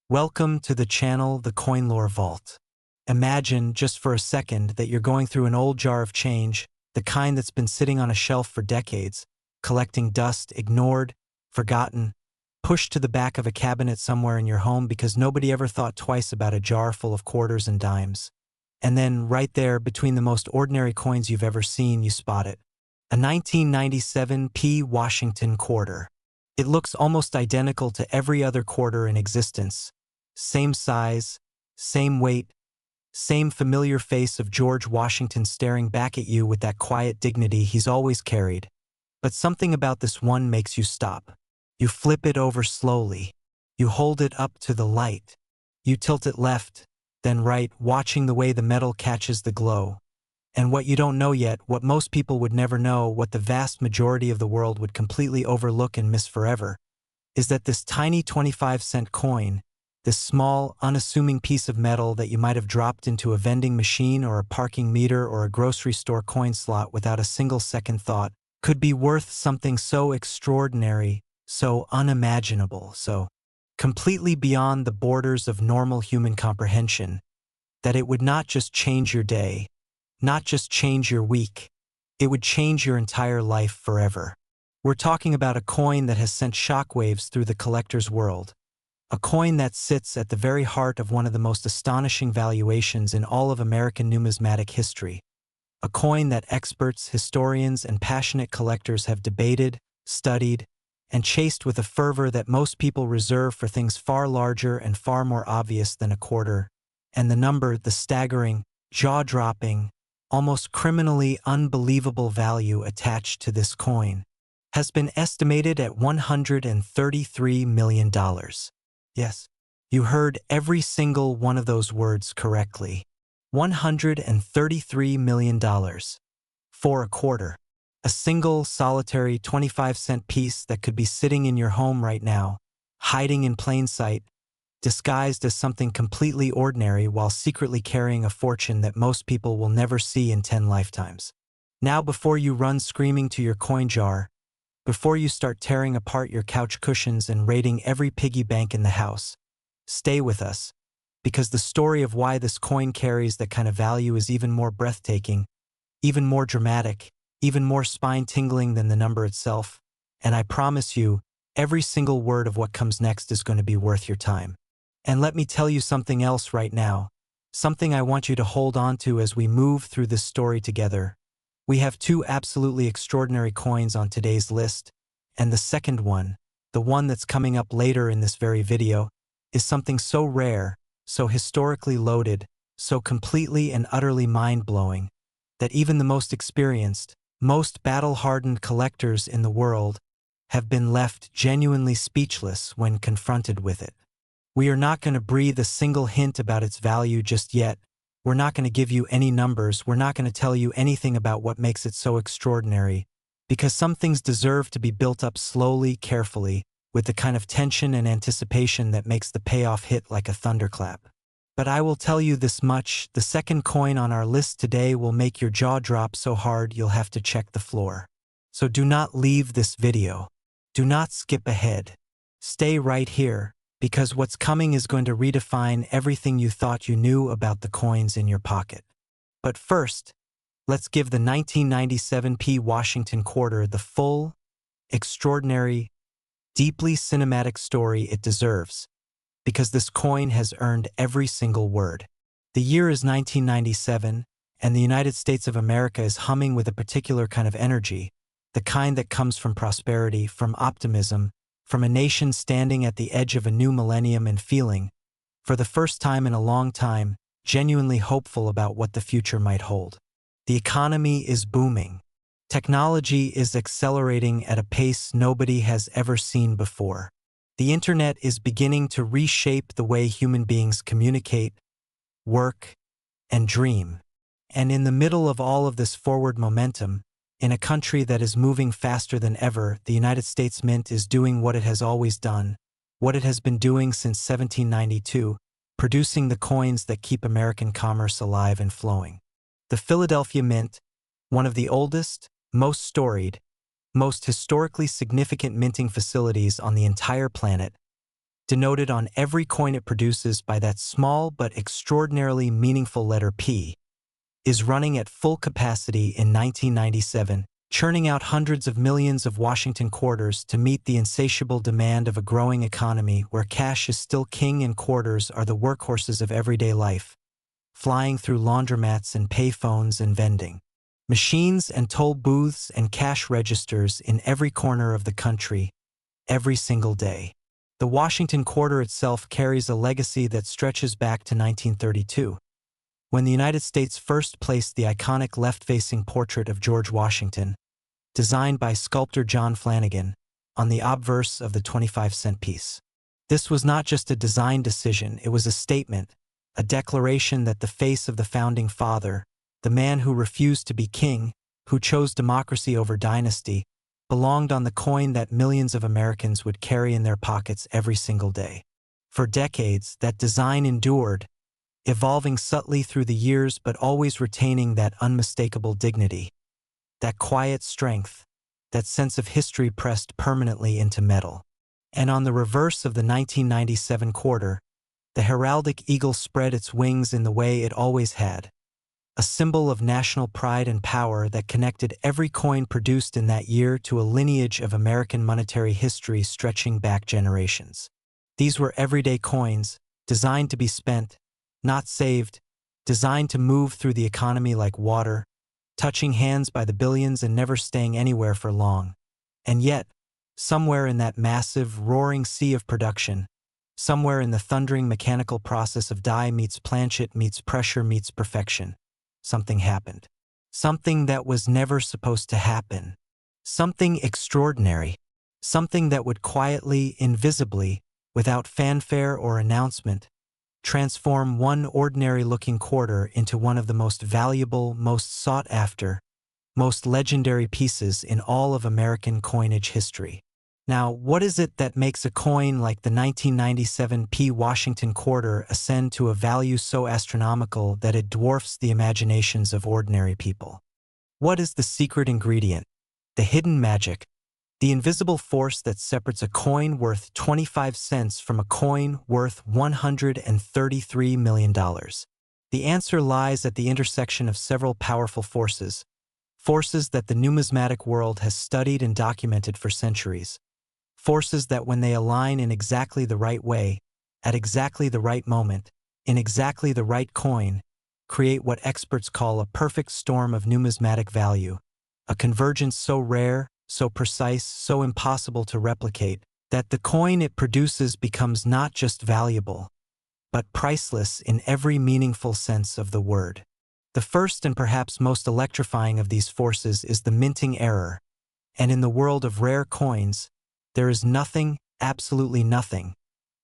Welcome to the channel, The Coin Lore Vault. Imagine, just for a second, that you're going through an old jar of change, the kind that's been sitting on a shelf for decades, collecting dust, ignored, forgotten, pushed to the back of a cabinet somewhere in your home because nobody ever thought twice about a jar full of quarters and dimes. And then, right there, between the most ordinary coins you've ever seen, you spot it. A 1997 P. Washington quarter. It looks almost identical to every other quarter in existence. Same size, same weight, same familiar face of George Washington staring back at you with that quiet dignity he's always carried. But something about this one makes you stop. You flip it over slowly. You hold it up to the light. You tilt it left, then right, watching the way the metal catches the glow. And what you don't know yet, what most people would never know, what the vast majority of the world would completely overlook and miss forever, is that this tiny 25-cent coin, this small, unassuming piece of metal that you might have dropped into a vending machine or a parking meter or a grocery store coin slot without a single second thought, could be worth something so extraordinary, so unimaginable, so completely beyond the borders of normal human comprehension, that it would not just change your day, not just change your week, it would change your entire life forever. We're talking about a coin that has sent shockwaves through the collector's world. A coin that sits at the very heart of one of the most astonishing valuations in all of American numismatic history. A coin that experts, historians, and passionate collectors have debated, studied, and chased with a fervor that most people reserve for things far larger and far more obvious than a quarter. And the number, the staggering, jaw-dropping, almost criminally unbelievable value attached to this coin, has been estimated at $133 million. Yes, you heard every single one of those words correctly. $133 million. For a quarter. A single, solitary 25-cent piece that could be sitting in your home right now, hiding in plain sight, disguised as something completely ordinary while secretly carrying a fortune that most people will never see in 10 lifetimes. Now, before you run screaming to your coin jar, before you start tearing apart your couch cushions and raiding every piggy bank in the house, stay with us, because the story of why this coin carries that kind of value is even more breathtaking, even more dramatic, even more spine-tingling than the number itself, and I promise you, every single word of what comes next is going to be worth your time. And let me tell you something else right now, something I want you to hold on to as we move through this story together. We have two absolutely extraordinary coins on today's list, and the second one, the one that's coming up later in this very video, is something so rare, so historically loaded, so completely and utterly mind-blowing, that even the most experienced, most battle-hardened collectors in the world have been left genuinely speechless when confronted with it. We are not going to breathe a single hint about its value just yet. We're not going to give you any numbers. We're not going to tell you anything about what makes it so extraordinary, because some things deserve to be built up slowly, carefully, with the kind of tension and anticipation that makes the payoff hit like a thunderclap. But I will tell you this much, the second coin on our list today will make your jaw drop so hard you'll have to check the floor. So do not leave this video. Do not skip ahead. Stay right here, because what's coming is going to redefine everything you thought you knew about the coins in your pocket. But first, let's give the 1997 P. Washington quarter the full, extraordinary, deeply cinematic story it deserves, because this coin has earned every single word. The year is 1997, and the United States of America is humming with a particular kind of energy, the kind that comes from prosperity, from optimism, from a nation standing at the edge of a new millennium and feeling, for the first time in a long time, genuinely hopeful about what the future might hold. The economy is booming. Technology is accelerating at a pace nobody has ever seen before. The internet is beginning to reshape the way human beings communicate, work, and dream. And in the middle of all of this forward momentum, in a country that is moving faster than ever, the United States Mint is doing what it has always done, what it has been doing since 1792, producing the coins that keep American commerce alive and flowing. The Philadelphia Mint, one of the oldest, most storied, most historically significant minting facilities on the entire planet, denoted on every coin it produces by that small but extraordinarily meaningful letter P, is running at full capacity in 1997, churning out hundreds of millions of Washington quarters to meet the insatiable demand of a growing economy where cash is still king and quarters are the workhorses of everyday life, flying through laundromats and payphones and vending machines and toll booths and cash registers in every corner of the country, every single day. The Washington quarter itself carries a legacy that stretches back to 1932, when the United States first placed the iconic left-facing portrait of George Washington, designed by sculptor John Flanagan, on the obverse of the 25-cent piece. This was not just a design decision, it was a statement, a declaration that the face of the founding father, the man who refused to be king, who chose democracy over dynasty, belonged on the coin that millions of Americans would carry in their pockets every single day. For decades, that design endured, evolving subtly through the years but always retaining that unmistakable dignity, that quiet strength, that sense of history pressed permanently into metal. And on the reverse of the 1997 quarter, the heraldic eagle spread its wings in the way it always had, a symbol of national pride and power that connected every coin produced in that year to a lineage of American monetary history stretching back generations. These were everyday coins, designed to be spent, not saved, designed to move through the economy like water, touching hands by the billions and never staying anywhere for long. And yet, somewhere in that massive, roaring sea of production, somewhere in the thundering mechanical process of die meets planchet meets pressure meets perfection, something happened. Something that was never supposed to happen. Something extraordinary. Something that would quietly, invisibly, without fanfare or announcement, transform one ordinary-looking quarter into one of the most valuable, most sought-after, most legendary pieces in all of American coinage history. Now, what is it that makes a coin like the 1997 P. Washington quarter ascend to a value so astronomical that it dwarfs the imaginations of ordinary people? What is the secret ingredient, the hidden magic, the invisible force that separates a coin worth 25 cents from a coin worth $133 million? The answer lies at the intersection of several powerful forces that the numismatic world has studied and documented for centuries. Forces that, when they align in exactly the right way, at exactly the right moment, in exactly the right coin, create what experts call a perfect storm of numismatic value, a convergence so rare, so precise, so impossible to replicate, that the coin it produces becomes not just valuable, but priceless in every meaningful sense of the word. The first and perhaps most electrifying of these forces is the minting error, and in the world of rare coins, there is nothing, absolutely nothing,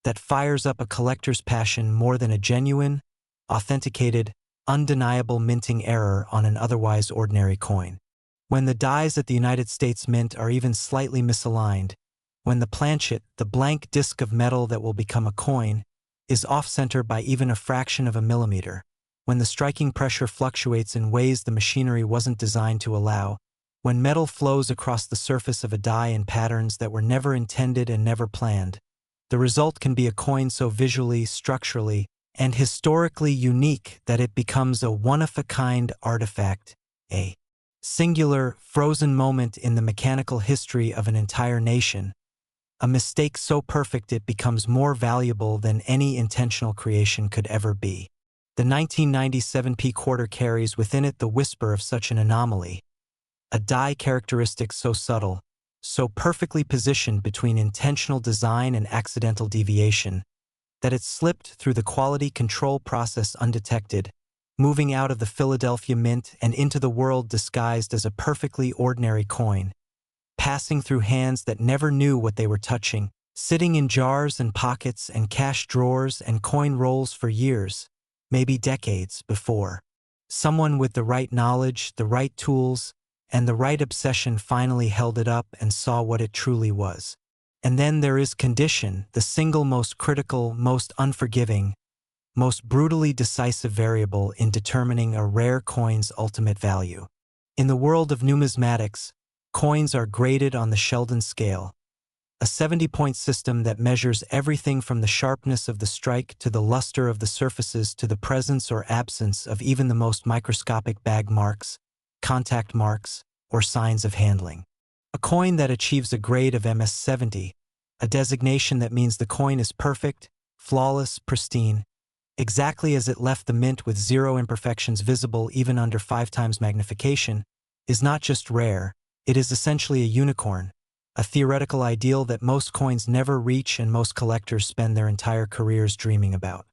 that fires up a collector's passion more than a genuine, authenticated, undeniable minting error on an otherwise ordinary coin. When the dies at the United States Mint are even slightly misaligned, when the planchet, the blank disk of metal that will become a coin, is off-center by even a fraction of a millimeter, when the striking pressure fluctuates in ways the machinery wasn't designed to allow, when metal flows across the surface of a die in patterns that were never intended and never planned, the result can be a coin so visually, structurally, and historically unique that it becomes a one-of-a-kind artifact, a singular, frozen moment in the mechanical history of an entire nation, a mistake so perfect it becomes more valuable than any intentional creation could ever be. The 1997 P quarter carries within it the whisper of such an anomaly, a die characteristic so subtle, so perfectly positioned between intentional design and accidental deviation, that it slipped through the quality control process undetected, moving out of the Philadelphia Mint and into the world disguised as a perfectly ordinary coin, passing through hands that never knew what they were touching, sitting in jars and pockets and cash drawers and coin rolls for years, maybe decades before someone with the right knowledge, the right tools, and the right obsession finally held it up and saw what it truly was. And then there is condition, the single most critical, most unforgiving, most brutally decisive variable in determining a rare coin's ultimate value. In the world of numismatics, coins are graded on the Sheldon scale, a 70-point system that measures everything from the sharpness of the strike to the luster of the surfaces to the presence or absence of even the most microscopic bag marks, contact marks, or signs of handling. A coin that achieves a grade of MS70, a designation that means the coin is perfect, flawless, pristine, exactly as it left the mint with zero imperfections visible even under 5 times magnification, is not just rare, it is essentially a unicorn, a theoretical ideal that most coins never reach and most collectors spend their entire careers dreaming about.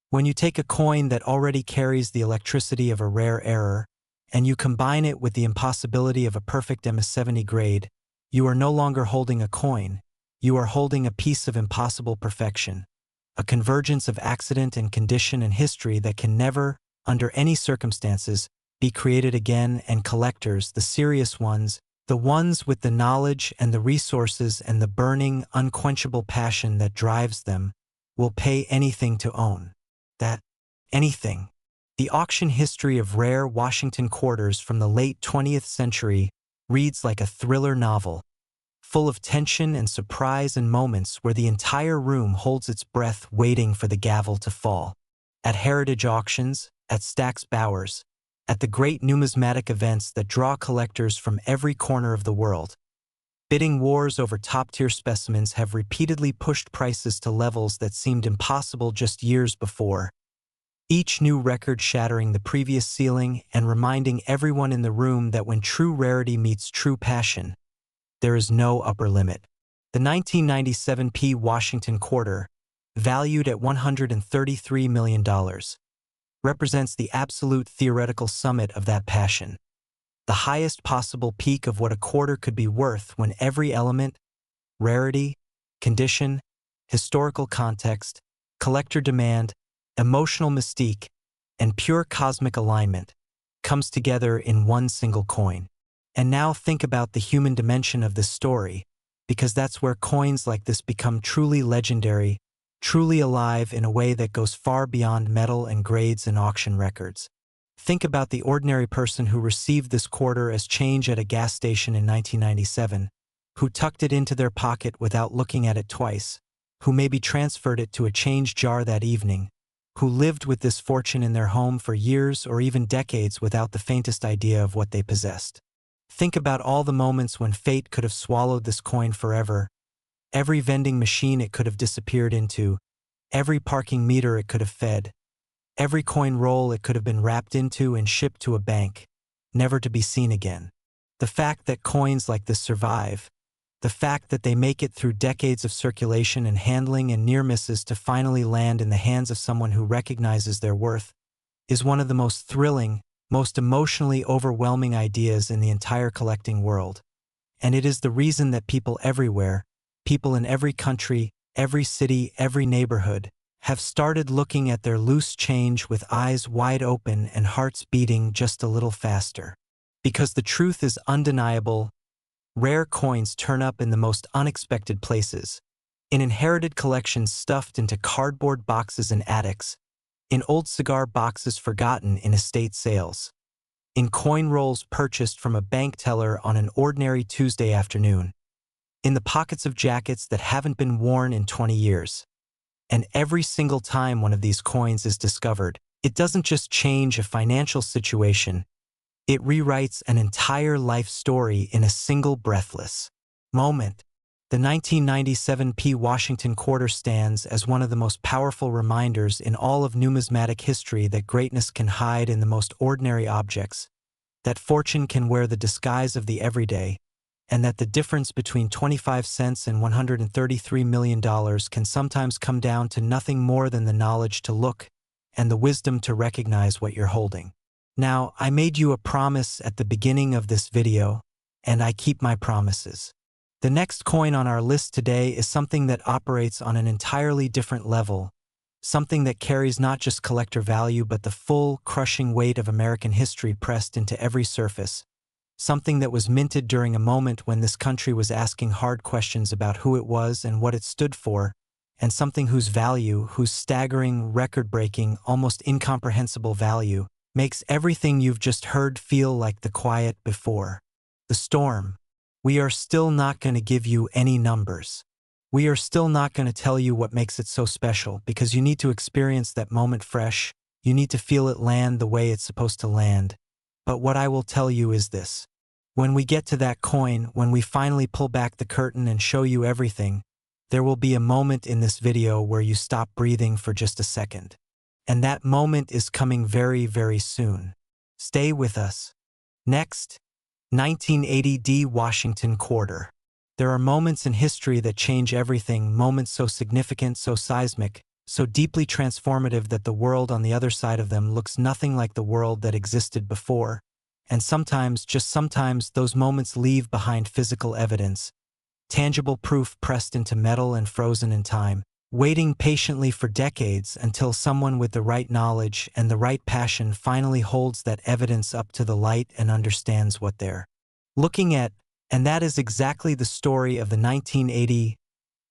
When you take a coin that already carries the electricity of a rare error, and you combine it with the impossibility of a perfect MS70 grade, you are no longer holding a coin, you are holding a piece of impossible perfection, a convergence of accident and condition and history that can never, under any circumstances, be created again. And collectors, the serious ones, the ones with the knowledge and the resources and the burning, unquenchable passion that drives them, will pay anything to own that. Anything. The auction history of rare Washington quarters from the late 20th century reads like a thriller novel, full of tension and surprise and moments where the entire room holds its breath waiting for the gavel to fall. At heritage auctions, at Stack's Bowers, at the great numismatic events that draw collectors from every corner of the world, bidding wars over top-tier specimens have repeatedly pushed prices to levels that seemed impossible just years before, each new record shattering the previous ceiling and reminding everyone in the room that when true rarity meets true passion, there is no upper limit. The 1997 P. Washington quarter, valued at $133 million, represents the absolute theoretical summit of that passion, the highest possible peak of what a quarter could be worth when every element, rarity, condition, historical context, collector demand, emotional mystique, and pure cosmic alignment comes together in one single coin. And now think about the human dimension of this story, because that's where coins like this become truly legendary, truly alive in a way that goes far beyond metal and grades and auction records. Think about the ordinary person who received this quarter as change at a gas station in 1997, who tucked it into their pocket without looking at it twice, who maybe transferred it to a change jar that evening, who lived with this fortune in their home for years or even decades without the faintest idea of what they possessed. Think about all the moments when fate could have swallowed this coin forever, every vending machine it could have disappeared into, every parking meter it could have fed, every coin roll it could have been wrapped into and shipped to a bank, never to be seen again. The fact that coins like this survive, the fact that they make it through decades of circulation and handling and near misses to finally land in the hands of someone who recognizes their worth, is one of the most thrilling, most emotionally overwhelming ideas in the entire collecting world. And it is the reason that people everywhere, people in every country, every city, every neighborhood, have started looking at their loose change with eyes wide open and hearts beating just a little faster. Because the truth is undeniable, rare coins turn up in the most unexpected places, in inherited collections stuffed into cardboard boxes in attics, in old cigar boxes forgotten in estate sales, in coin rolls purchased from a bank teller on an ordinary Tuesday afternoon, in the pockets of jackets that haven't been worn in 20 years. And every single time one of these coins is discovered, it doesn't just change a financial situation, it rewrites an entire life story in a single breathless moment. The 1997 P. Washington quarter stands as one of the most powerful reminders in all of numismatic history that greatness can hide in the most ordinary objects, that fortune can wear the disguise of the everyday, and that the difference between 25 cents and $133 million can sometimes come down to nothing more than the knowledge to look and the wisdom to recognize what you're holding. Now, I made you a promise at the beginning of this video, and I keep my promises. The next coin on our list today is something that operates on an entirely different level, something that carries not just collector value but the full, crushing weight of American history pressed into every surface, something that was minted during a moment when this country was asking hard questions about who it was and what it stood for, and something whose value, whose staggering, record-breaking, almost incomprehensible value, makes everything you've just heard feel like the quiet before. The storm. We are still not going to give you any numbers. We are still not going to tell you what makes it so special because you need to experience that moment fresh. You need to feel it land the way it's supposed to land. But what I will tell you is this. When we get to that coin, when we finally pull back the curtain and show you everything, there will be a moment in this video where you stop breathing for just a second. And that moment is coming very, very soon. Stay with us. Next, 1980 D. Washington Quarter. There are moments in history that change everything, moments so significant, so seismic, so deeply transformative that the world on the other side of them looks nothing like the world that existed before. And sometimes, just sometimes, those moments leave behind physical evidence, tangible proof pressed into metal and frozen in time, waiting patiently for decades until someone with the right knowledge and the right passion finally holds that evidence up to the light and understands what they're looking at. And that is exactly the story of the 1980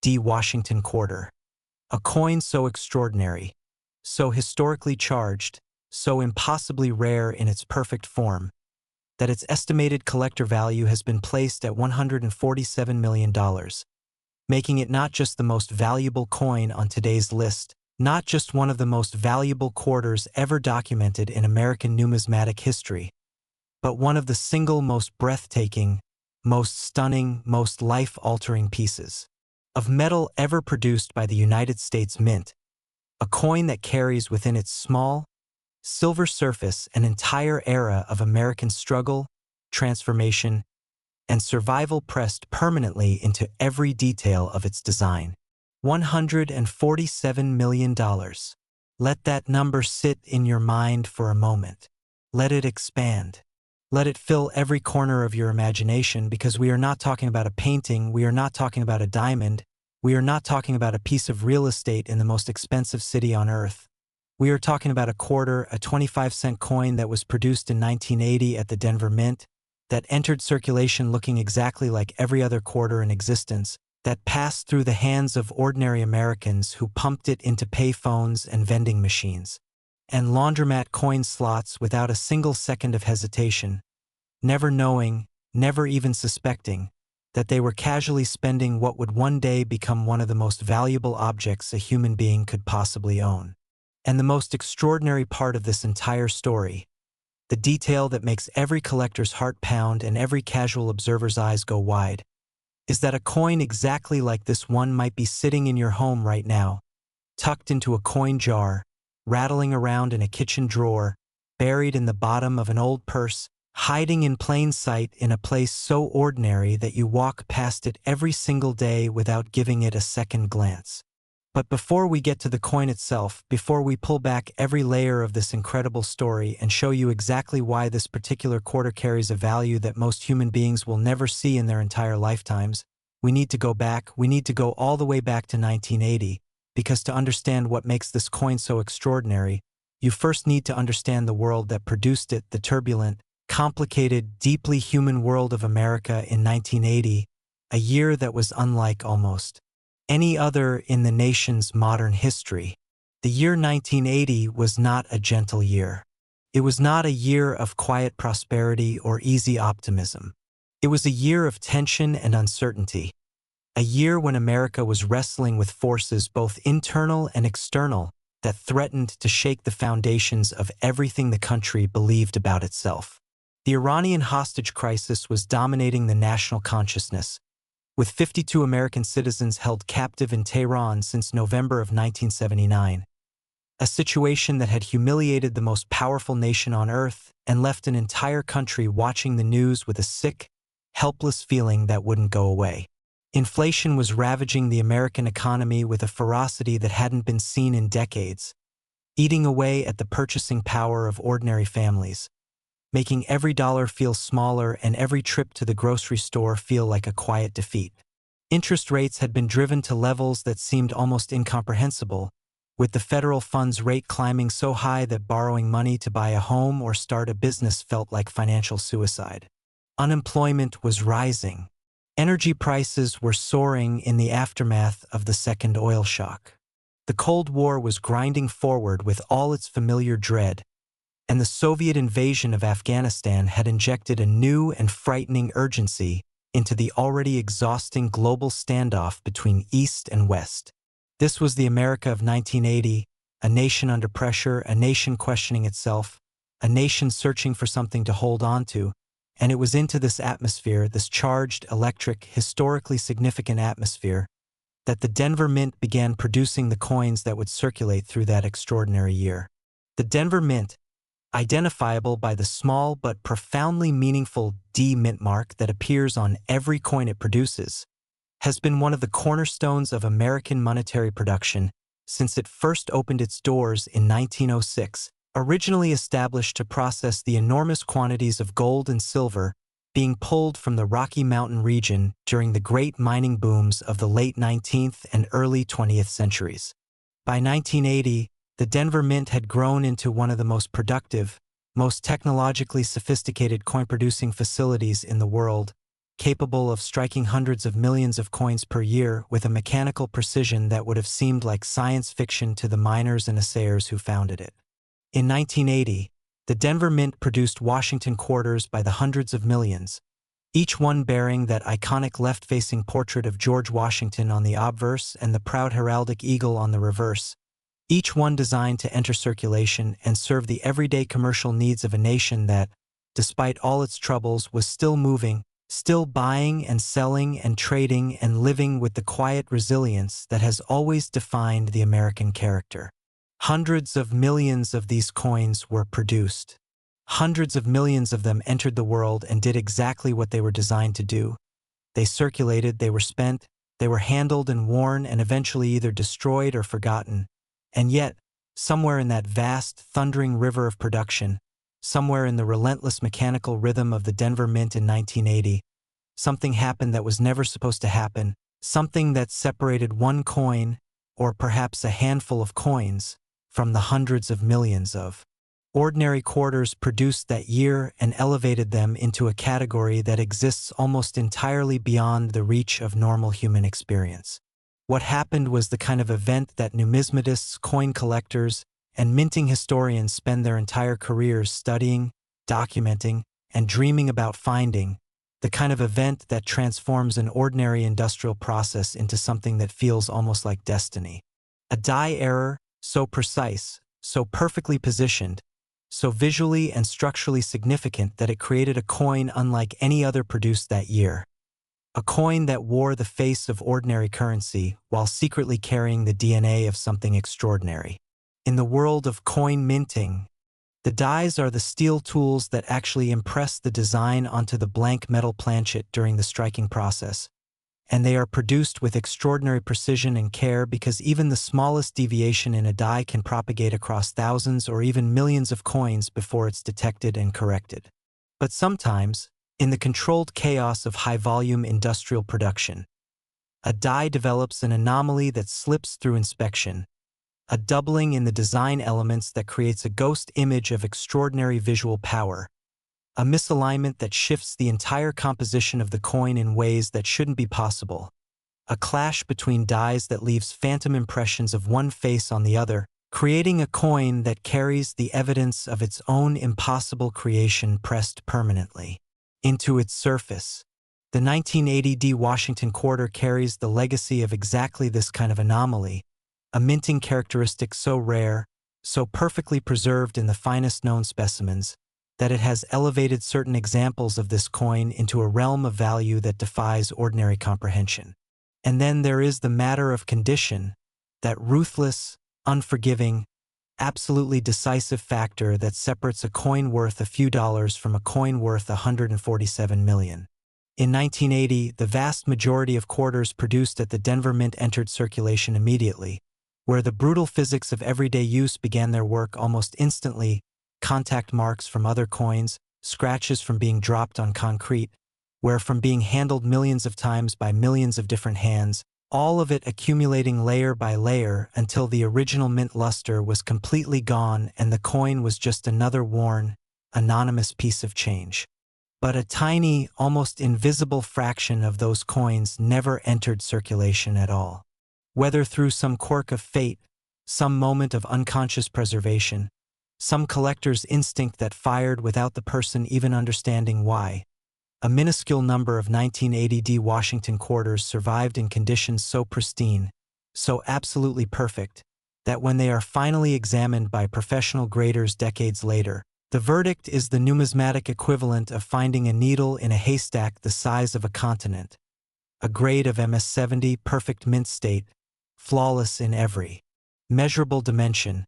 D. Washington Quarter. A coin so extraordinary, so historically charged, so impossibly rare in its perfect form, that its estimated collector value has been placed at $147 million, making it not just the most valuable coin on today's list, not just one of the most valuable quarters ever documented in American numismatic history, but one of the single most breathtaking, most stunning, most life-altering pieces of metal ever produced by the United States Mint, a coin that carries within its small, silver surface an entire era of American struggle, transformation, and survival pressed permanently into every detail of its design. $147 million. Let that number sit in your mind for a moment. Let it expand. Let it fill every corner of your imagination, because we are not talking about a painting, we are not talking about a diamond, we are not talking about a piece of real estate in the most expensive city on earth. We are talking about a quarter, a 25-cent coin that was produced in 1980 at the Denver Mint, that entered circulation looking exactly like every other quarter in existence, that passed through the hands of ordinary Americans who pumped it into payphones and vending machines and laundromat coin slots without a single second of hesitation, never knowing, never even suspecting, that they were casually spending what would one day become one of the most valuable objects a human being could possibly own. And the most extraordinary part of this entire story, the detail that makes every collector's heart pound and every casual observer's eyes go wide, is that a coin exactly like this one might be sitting in your home right now, tucked into a coin jar, rattling around in a kitchen drawer, buried in the bottom of an old purse, hiding in plain sight in a place so ordinary that you walk past it every single day without giving it a second glance. But before we get to the coin itself, before we pull back every layer of this incredible story and show you exactly why this particular quarter carries a value that most human beings will never see in their entire lifetimes, we need to go back, we need to go all the way back to 1980, because to understand what makes this coin so extraordinary, you first need to understand the world that produced it, the turbulent, complicated, deeply human world of America in 1980, a year that was unlike almost any other in the nation's modern history. The year 1980 was not a gentle year. It was not a year of quiet prosperity or easy optimism. It was a year of tension and uncertainty. A year when America was wrestling with forces both internal and external that threatened to shake the foundations of everything the country believed about itself. The Iranian hostage crisis was dominating the national consciousness, with 52 American citizens held captive in Tehran since November of 1979, a situation that had humiliated the most powerful nation on earth and left an entire country watching the news with a sick, helpless feeling that wouldn't go away. Inflation was ravaging the American economy with a ferocity that hadn't been seen in decades, eating away at the purchasing power of ordinary families, making every dollar feel smaller and every trip to the grocery store feel like a quiet defeat. Interest rates had been driven to levels that seemed almost incomprehensible, with the federal funds rate climbing so high that borrowing money to buy a home or start a business felt like financial suicide. Unemployment was rising. Energy prices were soaring in the aftermath of the second oil shock. The Cold War was grinding forward with all its familiar dread, and the Soviet invasion of Afghanistan had injected a new and frightening urgency into the already exhausting global standoff between East and West. This was the America of 1980, a nation under pressure, a nation questioning itself, a nation searching for something to hold on to, and it was into this atmosphere, this charged, electric, historically significant atmosphere, that the Denver Mint began producing the coins that would circulate through that extraordinary year. The Denver Mint, identifiable by the small but profoundly meaningful D mint mark that appears on every coin it produces, has been one of the cornerstones of American monetary production since it first opened its doors in 1906, originally established to process the enormous quantities of gold and silver being pulled from the Rocky Mountain region during the great mining booms of the late 19th and early 20th centuries. By 1980, the Denver Mint had grown into one of the most productive, most technologically sophisticated coin-producing facilities in the world, capable of striking hundreds of millions of coins per year with a mechanical precision that would have seemed like science fiction to the miners and assayers who founded it. In 1980, the Denver Mint produced Washington quarters by the hundreds of millions, each one bearing that iconic left-facing portrait of George Washington on the obverse and the proud heraldic eagle on the reverse, each one designed to enter circulation and serve the everyday commercial needs of a nation that, despite all its troubles, was still moving, still buying and selling and trading and living with the quiet resilience that has always defined the American character. Hundreds of millions of these coins were produced. Hundreds of millions of them entered the world and did exactly what they were designed to do. They circulated, they were spent, they were handled and worn and eventually either destroyed or forgotten. And yet, somewhere in that vast, thundering river of production, somewhere in the relentless mechanical rhythm of the Denver Mint in 1980, something happened that was never supposed to happen, something that separated one coin, or perhaps a handful of coins, from the hundreds of millions of ordinary quarters produced that year and elevated them into a category that exists almost entirely beyond the reach of normal human experience. What happened was the kind of event that numismatists, coin collectors, and minting historians spend their entire careers studying, documenting, and dreaming about finding, the kind of event that transforms an ordinary industrial process into something that feels almost like destiny. A die error, so precise, so perfectly positioned, so visually and structurally significant that it created a coin unlike any other produced that year. A coin that wore the face of ordinary currency while secretly carrying the DNA of something extraordinary. In the world of coin minting, the dies are the steel tools that actually impress the design onto the blank metal planchet during the striking process, and they are produced with extraordinary precision and care because even the smallest deviation in a die can propagate across thousands or even millions of coins before it's detected and corrected. But sometimes, in the controlled chaos of high-volume industrial production, a die develops an anomaly that slips through inspection, a doubling in the design elements that creates a ghost image of extraordinary visual power, a misalignment that shifts the entire composition of the coin in ways that shouldn't be possible, a clash between dies that leaves phantom impressions of one face on the other, creating a coin that carries the evidence of its own impossible creation pressed permanently into its surface. The 1980 D Washington quarter carries the legacy of exactly this kind of anomaly, a minting characteristic so rare, so perfectly preserved in the finest known specimens, that it has elevated certain examples of this coin into a realm of value that defies ordinary comprehension. And then there is the matter of condition, that ruthless, unforgiving, absolutely decisive factor that separates a coin worth a few dollars from a coin worth 147 million. In 1980, the vast majority of quarters produced at the Denver Mint entered circulation immediately, where the brutal physics of everyday use began their work almost instantly. Contact marks from other coins, scratches from being dropped on concrete, where from being handled millions of times by millions of different hands, all of it accumulating layer by layer until the original mint luster was completely gone and the coin was just another worn, anonymous piece of change. But a tiny, almost invisible fraction of those coins never entered circulation at all. Whether through some quirk of fate, some moment of unconscious preservation, some collector's instinct that fired without the person even understanding why, A minuscule number of 1980 Washington quarters survived in conditions so pristine, so absolutely perfect, that when they are finally examined by professional graders decades later, the verdict is the numismatic equivalent of finding a needle in a haystack the size of a continent. A grade of MS-70, perfect mint state, flawless in every measurable dimension,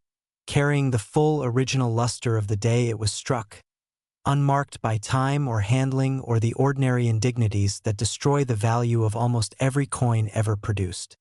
carrying the full original luster of the day it was struck, unmarked by time or handling or the ordinary indignities that destroy the value of almost every coin ever produced.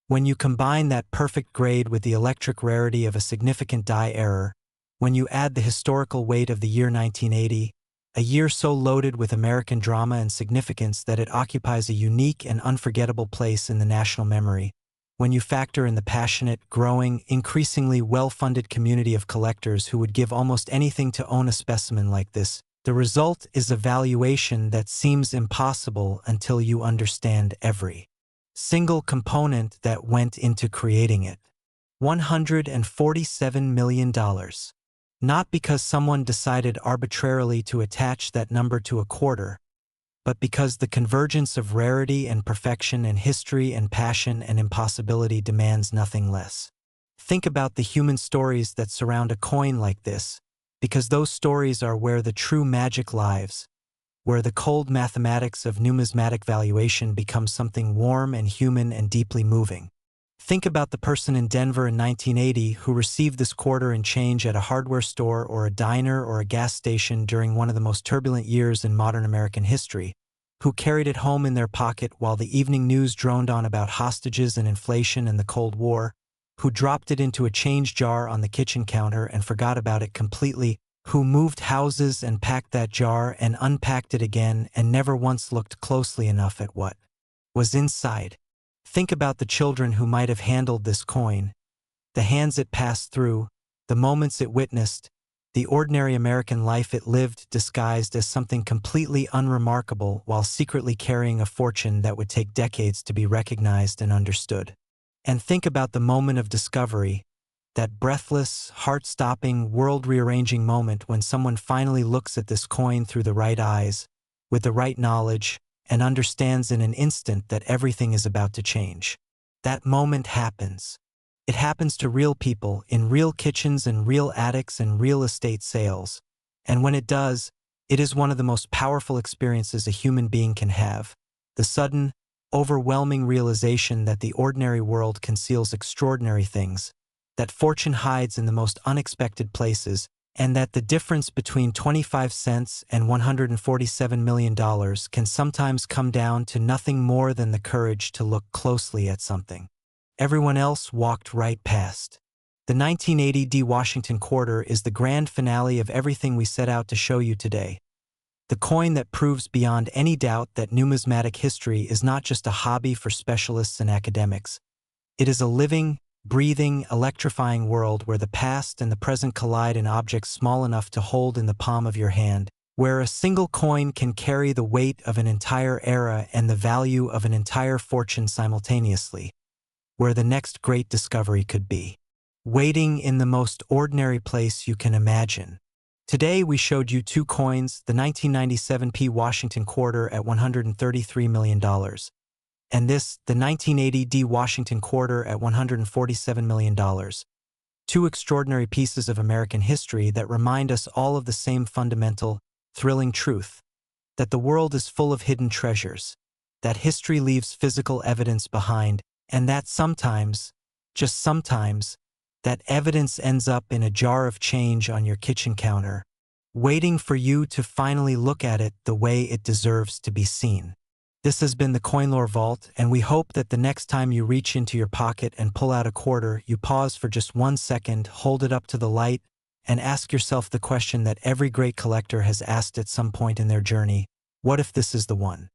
When you combine that perfect grade with the electric rarity of a significant die error, when you add the historical weight of the year 1980, a year so loaded with American drama and significance that it occupies a unique and unforgettable place in the national memory, when you factor in the passionate, growing, increasingly well-funded community of collectors who would give almost anything to own a specimen like this, the result is a valuation that seems impossible until you understand every single component that went into creating it. $147 million. Not because someone decided arbitrarily to attach that number to a quarter, but because the convergence of rarity and perfection and history and passion and impossibility demands nothing less. Think about the human stories that surround a coin like this, because those stories are where the true magic lives, where the cold mathematics of numismatic valuation becomes something warm and human and deeply moving. Think about the person in Denver in 1980 who received this quarter in change at a hardware store or a diner or a gas station during one of the most turbulent years in modern American history, who carried it home in their pocket while the evening news droned on about hostages and inflation and the Cold War, who dropped it into a change jar on the kitchen counter and forgot about it completely, who moved houses and packed that jar and unpacked it again and never once looked closely enough at what was inside. Think about the children who might have handled this coin, the hands it passed through, the moments it witnessed, the ordinary American life it lived disguised as something completely unremarkable while secretly carrying a fortune that would take decades to be recognized and understood. And think about the moment of discovery, that breathless, heart-stopping, world-rearranging moment when someone finally looks at this coin through the right eyes, with the right knowledge, and understands in an instant that everything is about to change. That moment happens. It happens to real people in real kitchens and real attics and real estate sales. And when it does, it is one of the most powerful experiences a human being can have. The sudden, overwhelming realization that the ordinary world conceals extraordinary things, that fortune hides in the most unexpected places, and that the difference between 25 cents and $147 million can sometimes come down to nothing more than the courage to look closely at something everyone else walked right past. The 1980 Washington quarter is the grand finale of everything we set out to show you today. The coin that proves beyond any doubt that numismatic history is not just a hobby for specialists and academics. It is a living, breathing, electrifying world where the past and the present collide in objects small enough to hold in the palm of your hand, where a single coin can carry the weight of an entire era and the value of an entire fortune simultaneously, where the next great discovery could be waiting in the most ordinary place you can imagine. Today we showed you two coins, the 1997 Washington quarter at $133 million. And this, the 1980 Washington quarter at $147 million. Two extraordinary pieces of American history that remind us all of the same fundamental, thrilling truth, that the world is full of hidden treasures, that history leaves physical evidence behind, and that sometimes, just sometimes, that evidence ends up in a jar of change on your kitchen counter, waiting for you to finally look at it the way it deserves to be seen. This has been the CoinLore Vault, and we hope that the next time you reach into your pocket and pull out a quarter, you pause for just 1 second, hold it up to the light, and ask yourself the question that every great collector has asked at some point in their journey: what if this is the one?